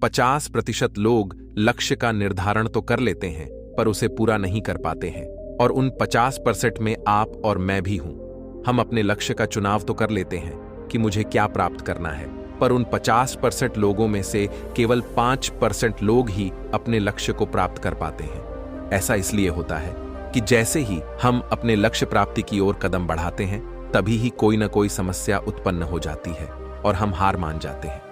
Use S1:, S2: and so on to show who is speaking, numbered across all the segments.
S1: 50% लोग लक्ष्य का निर्धारण तो कर लेते हैं पर उसे पूरा नहीं कर पाते हैं, और उन 50% में आप और मैं भी हूं। हम अपने लक्ष्य का चुनाव तो कर लेते हैं कि मुझे क्या प्राप्त करना है, पर उन 50% लोगों में से केवल 5% लोग ही अपने लक्ष्य को प्राप्त कर पाते हैं। ऐसा इसलिए होता है कि जैसे ही हम अपने लक्ष्य प्राप्ति की ओर कदम बढ़ाते हैं, तभी ही कोई ना कोई समस्या उत्पन्न हो जाती है और हम हार मान जाते हैं।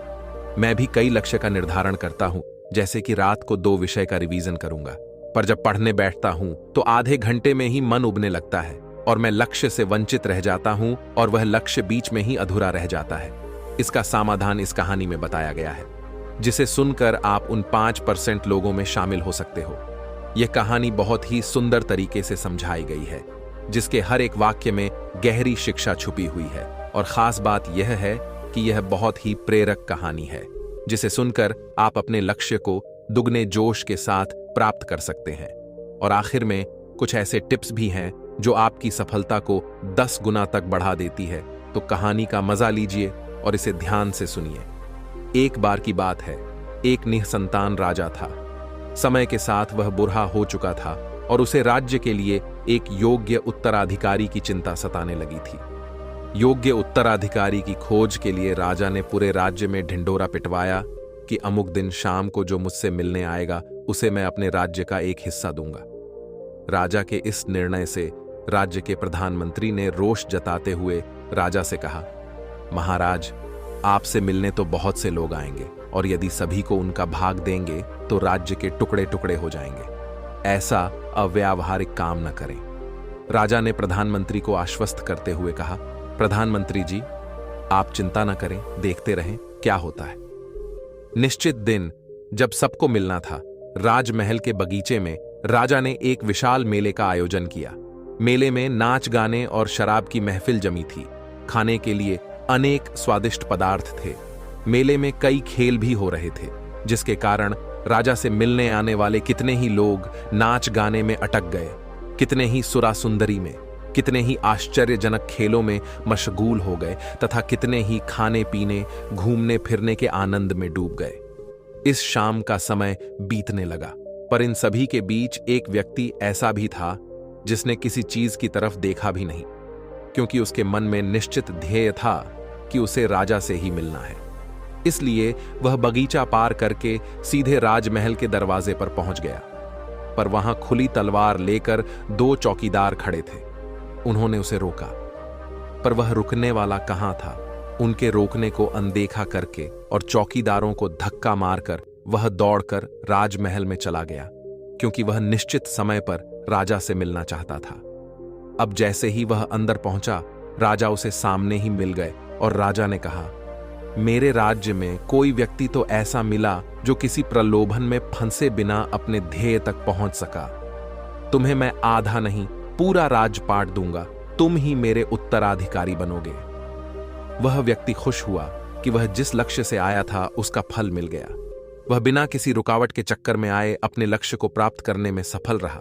S1: मैं भी कई लक्ष्य का निर्धारण करता हूं, जैसे कि रात को 2 विषय का रिवीजन करूंगा, पर जब पढ़ने बैठता हूं तो आधे घंटे में ही मन उबने लगता है और मैं लक्ष्य से वंचित रह जाता हूं और वह लक्ष्य बीच में ही अधूरा रह जाता है। इसका समाधान इस कहानी में बताया गया है, जिसे सुनकर आप उन 5% लोगों में शामिल हो सकते हो। यह कहानी बहुत ही सुंदर तरीके से समझाई गई है, जिसके हर एक वाक्य में गहरी शिक्षा छुपी हुई है, और खास बात यह है कि यह बहुत ही प्रेरक कहानी है, जिसे सुनकर आप अपने लक्ष्य को दुगने जोश के साथ प्राप्त कर सकते हैं। और आखिर में कुछ ऐसे टिप्स भी हैं जो आपकी सफलता को 10 गुना तक बढ़ा देती है। तो कहानी का मजा लीजिए और इसे ध्यान से सुनिए। एक बार की बात है, एक निसंतान राजा था। समय के साथ वह बूढ़ा हो चुका था और उसे राज्य के लिए एक योग्य उत्तराधिकारी की चिंता सताने लगी थी। योग्य उत्तराधिकारी की खोज के लिए राजा ने पूरे राज्य में ढिंढोरा पिटवाया कि अमुक दिन शाम को जो मुझसे मिलने आएगा उसे मैं अपने राज्य का एक हिस्सा दूंगा। राजा के इस निर्णय से राज्य के प्रधानमंत्री ने रोष जताते हुए राजा से कहा, महाराज, आपसे मिलने तो बहुत से लोग आएंगे और यदि सभी को उनका भाग देंगे तो राज्य के टुकड़े टुकड़े हो जाएंगे। ऐसा अव्यावहारिक काम न करें। राजा ने प्रधानमंत्री को आश्वस्त करते हुए कहा, प्रधानमंत्री जी, आप चिंता न करें, देखते रहें क्या होता है। निश्चित दिन जब सबको मिलना था, राजमहल के बगीचे में राजा ने एक विशाल मेले का आयोजन किया। मेले में नाच गाने और शराब की महफिल जमी थी। खाने के लिए अनेक स्वादिष्ट पदार्थ थे। मेले में कई खेल भी हो रहे थे, जिसके कारण राजा से मिलने आने वाले कितने ही लोग नाच गाने में अटक गए, कितने ही सुरा सुंदरी में, कितने ही आश्चर्यजनक खेलों में मशगूल हो गए तथा कितने ही खाने पीने, घूमने फिरने के आनंद में डूब गए। इस शाम का समय बीतने लगा, पर इन सभी के बीच एक व्यक्ति ऐसा भी था जिसने किसी चीज की तरफ देखा भी नहीं, क्योंकि उसके मन में निश्चित ध्येय था कि उसे राजा से ही मिलना है। इसलिए वह बगीचा पार करके सीधे राजमहल के दरवाजे पर पहुंच गया। पर वहां खुली तलवार लेकर 2 चौकीदार खड़े थे। उन्होंने उसे रोका, पर वह रुकने वाला कहां था। उनके रोकने को अनदेखा करके और चौकीदारों को धक्का मारकर वह दौड़कर राजमहल में चला गया, क्योंकि वह निश्चित समय पर राजा से मिलना चाहता था। अब जैसे ही वह अंदर पहुंचा, राजा उसे सामने ही मिल गए और राजा ने कहा, मेरे राज्य में कोई व्यक्ति तो ऐसा मिला जो किसी प्रलोभन में फंसे बिना अपने ध्येय तक पहुंच सका। तुम्हें मैं आधा नहीं पूरा राजपाट दूंगा, तुम ही मेरे उत्तराधिकारी बनोगे। वह व्यक्ति खुश हुआ कि वह जिस लक्ष्य से आया था उसका फल मिल गया। वह बिना किसी रुकावट के चक्कर में आए अपने लक्ष्य को प्राप्त करने में सफल रहा।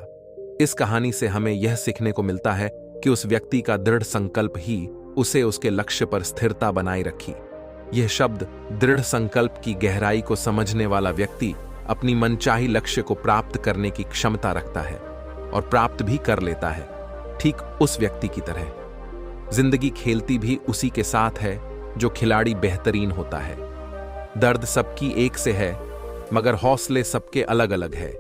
S1: इस कहानी से हमें यह सीखने को मिलता है कि उस व्यक्ति का दृढ़ संकल्प ही उसे उसके लक्ष्य पर स्थिरता बनाए रखी। यह शब्द दृढ़ संकल्प की गहराई को समझने वाला व्यक्ति अपनी मनचाही लक्ष्य को प्राप्त करने की क्षमता रखता है और प्राप्त भी कर लेता है, ठीक उस व्यक्ति की तरह। जिंदगी खेलती भी उसी के साथ है जो खिलाड़ी बेहतरीन होता है। दर्द सबकी एक से है, मगर हौसले सबके अलग अलग है।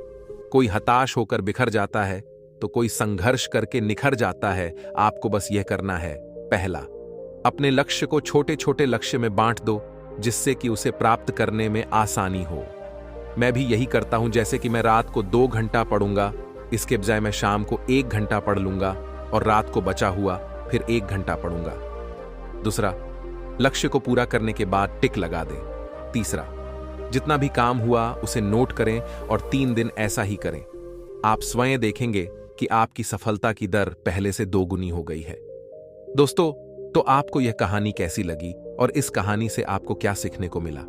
S1: कोई हताश होकर बिखर जाता है तो कोई संघर्ष करके निखर जाता है। आपको बस यह करना है, पहला, अपने लक्ष्य को छोटे छोटे लक्ष्य में बांट दो, जिससे कि उसे प्राप्त करने में आसानी हो। मैं भी यही करता हूं, जैसे कि मैं रात को 2 घंटा पढ़ूंगा, इसके बजाय मैं शाम को 1 घंटा पढ़ लूंगा और रात को बचा हुआ फिर 1 घंटा पढ़ूंगा। दूसरा, लक्ष्य को पूरा करने के बाद टिक लगा दें। तीसरा, जितना भी काम हुआ उसे नोट करें और 3 दिन ऐसा ही करें। आप स्वयं देखेंगे कि आपकी सफलता की दर पहले से 2 गुनी हो गई है। दोस्तों, तो आपको यह कहानी कैसी लगी और इस कहानी से आपको क्या सीखने को मिला?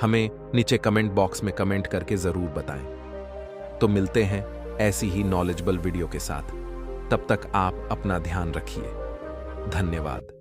S1: हमें नीचे कमेंट बॉक्स में कमेंट करके जरूर बताएं। तो मिलते हैं ऐसी ही नॉलेजेबल वीडियो के साथ। तब तक आप अपना ध्यान रखिए। धन्यवाद।